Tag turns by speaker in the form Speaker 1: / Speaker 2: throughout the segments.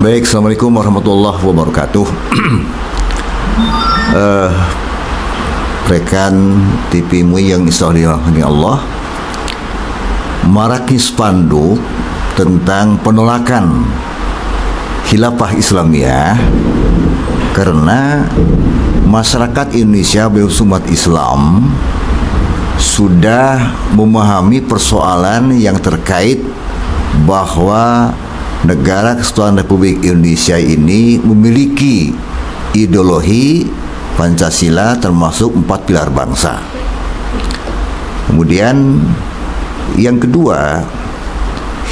Speaker 1: Baik, Assalamualaikum warahmatullahi wabarakatuh. Rekan TV-mu yang dirahmati Allah, maraknya spanduk tentang penolakan khilafah Islamiyah karena masyarakat Indonesia berumat Islam sudah memahami persoalan yang terkait bahwa Negara Kesatuan Republik Indonesia ini memiliki ideologi Pancasila termasuk 4 pilar bangsa. Kemudian yang kedua,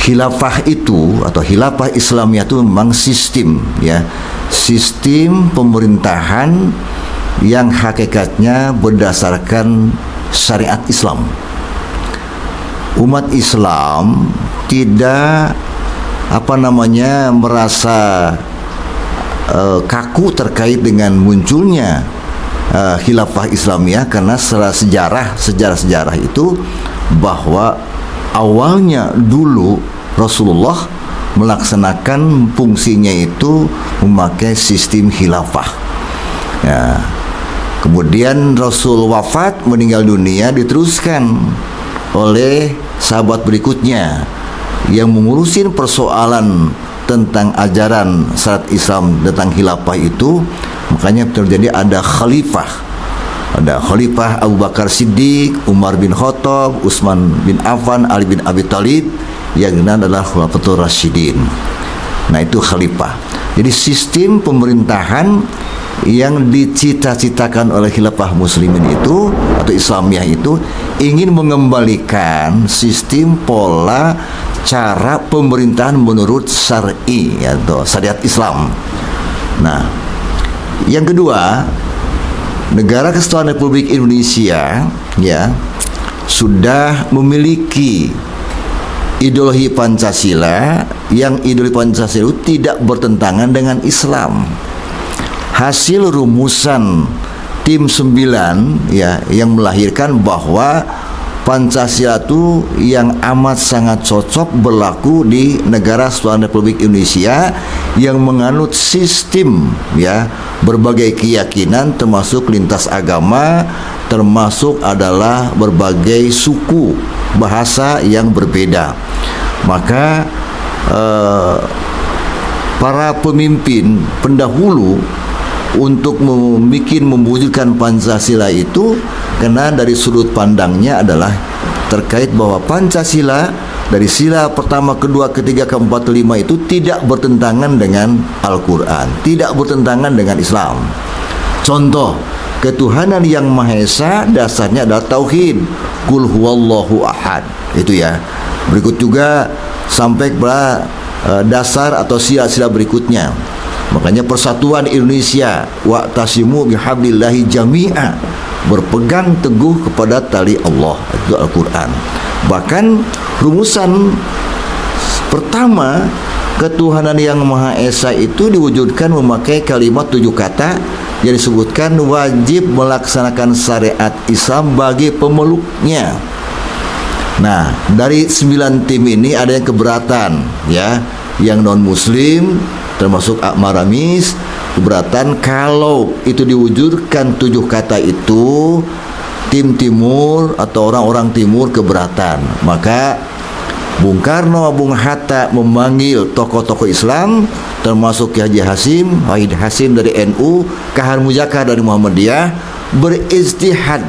Speaker 1: khilafah itu atau khilafah Islamiyah itu memang sistem, ya, sistem pemerintahan yang hakikatnya berdasarkan syariat Islam. Umat Islam tidak merasa kaku terkait dengan munculnya khilafah Islamiyah, karena sejarah itu bahwa awalnya dulu Rasulullah melaksanakan fungsinya itu memakai sistem khilafah. Ya. Kemudian Rasul wafat, meninggal dunia, diteruskan oleh sahabat berikutnya yang mengurusin persoalan tentang ajaran syariat Islam tentang khilafah itu. Makanya terjadi ada khalifah Abu Bakar Siddiq, Umar bin Khattab, Utsman bin Affan, Ali bin Abi Thalib, yang dikenal adalah Khulafatul Rasyidin. Nah, itu khalifah. Jadi sistem pemerintahan yang dicita-citakan oleh khilafah muslimin itu atau Islamiyah itu ingin mengembalikan sistem pola cara pemerintahan menurut syar'i atau syariat Islam. Nah, yang kedua, Negara Kesatuan Republik Indonesia sudah memiliki ideologi Pancasila yang ideologi Pancasila itu tidak bertentangan dengan Islam. Hasil rumusan tim 9 yang melahirkan bahwa Pancasila itu yang amat sangat cocok berlaku di Negara Kesatuan Republik Indonesia yang menganut sistem berbagai keyakinan termasuk lintas agama, termasuk adalah berbagai suku bahasa yang berbeda. Maka para pemimpin pendahulu untuk mewujudkan Pancasila itu, karena dari sudut pandangnya adalah terkait bahwa Pancasila dari sila pertama, kedua, ketiga, keempat, kelima itu tidak bertentangan dengan Al-Quran, tidak bertentangan dengan Islam. Contoh, ketuhanan yang Maha Esa dasarnya adalah tauhid, qul huwallahu ahad, itu ya. Berikut juga sampai kepada dasar atau sila-sila berikutnya. Makanya persatuan Indonesia, wa'tasimu bihablillahi jami'a, berpegang teguh kepada tali Allah, itu Al-Quran. Bahkan rumusan pertama ketuhanan yang Maha Esa itu diwujudkan memakai kalimat 7 kata yang disebutkan wajib melaksanakan syariat Islam bagi pemeluknya. Nah, dari 9 tim ini ada yang keberatan, yang non muslim termasuk Maramis keberatan kalau itu diwujudkan 7 kata itu. Tim Timur atau orang-orang Timur keberatan. Maka Bung Karno, Bung Hatta memanggil tokoh-tokoh Islam termasuk Ki Haji Hasim, Wahid Hasim dari NU, Kahar Muzakar dari Muhammadiyah, beristihad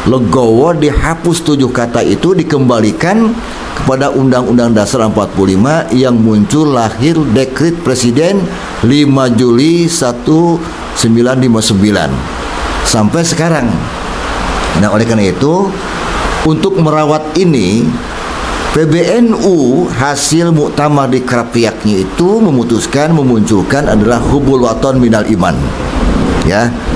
Speaker 1: legowo dihapus 7 kata itu, dikembalikan kepada Undang-Undang Dasar 45 yang muncul lahir dekret Presiden 5 Juli 1959 sampai sekarang. Nah, oleh karena itu, untuk merawat ini, PBNU hasil muktamar di Krapiyaknya itu memutuskan memunculkan adalah hubul waton minal iman.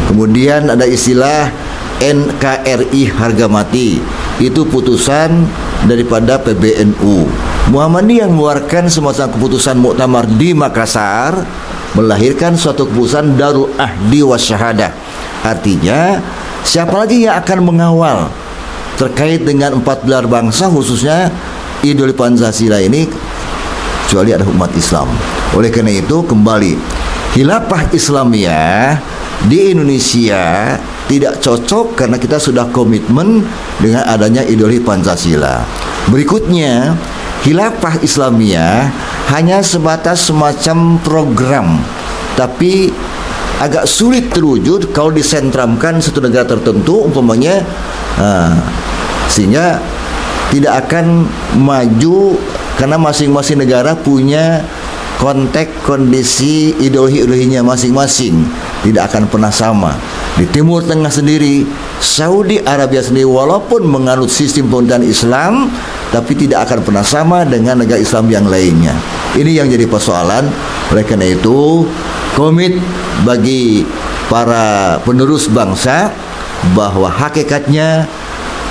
Speaker 1: Kemudian ada istilah NKRI harga mati. Itu putusan daripada PBNU. Muhammadiyah mengeluarkan semacam keputusan muktamar di Makassar, melahirkan suatu keputusan Darul Ahdi Wasyahadah. Artinya, siapa lagi yang akan mengawal terkait dengan 4 pilar bangsa, khususnya ideologi Pancasila ini? kecuali ada umat Islam. Oleh karena itu kembali, khilafah Islamiyah di Indonesia tidak cocok karena kita sudah komitmen dengan adanya ideologi Pancasila. Berikutnya, khilafah Islamiyah hanya sebatas semacam program, tapi agak sulit terwujud kalau disentramkan satu negara tertentu umpamanya, sehingga tidak akan maju karena masing-masing negara punya konteks, kondisi, ideologinya masing-masing, tidak akan pernah sama. Di Timur Tengah sendiri, Saudi Arabia sendiri walaupun menganut sistem pemerintahan Islam, tapi tidak akan pernah sama dengan negara Islam yang lainnya. Ini yang jadi persoalan. Oleh karena itu, komit bagi para penerus bangsa bahwa hakikatnya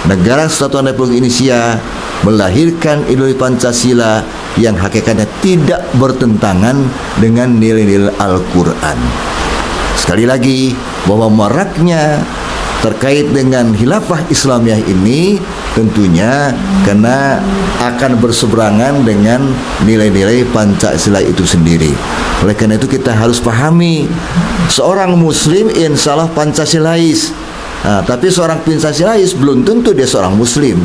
Speaker 1: Negara Kesatuan Republik Indonesia melahirkan ideologi Pancasila yang hakikatnya tidak bertentangan dengan nilai-nilai Al-Quran. Sekali lagi, bahwa maraknya terkait dengan khilafah Islamiyah ini tentunya karena akan berseberangan dengan nilai-nilai Pancasila itu sendiri. Oleh karena itu kita harus pahami, seorang Muslim insya Allah Pancasilais, tapi seorang Pancasilais belum tentu dia seorang Muslim.